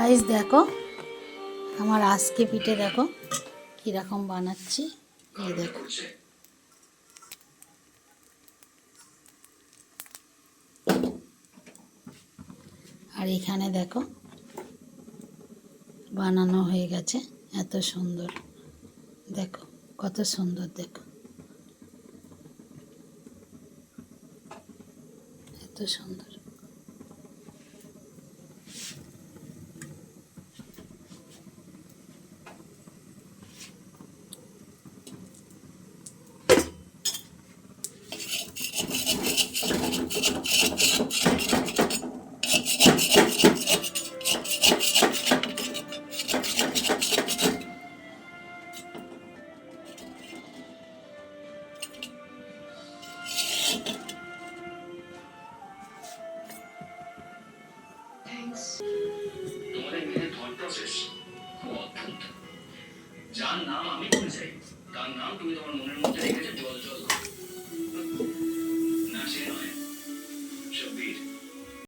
Guys দেখো আমার আজকে পিঠে দেখো কীরকম বানাচ্ছি। এই দেখো আর এখানে দেখো বানানো হয়ে গেছে। এত সুন্দর দেখো, কত সুন্দর দেখো, এত সুন্দর। তোমাদের মেয়ের থট প্রসেস খুব অদ্ভুত। যার নাম আমি ভুলে যাই, তার নাম তুমি তোমার মনের মধ্যে রেখেছো জল জল।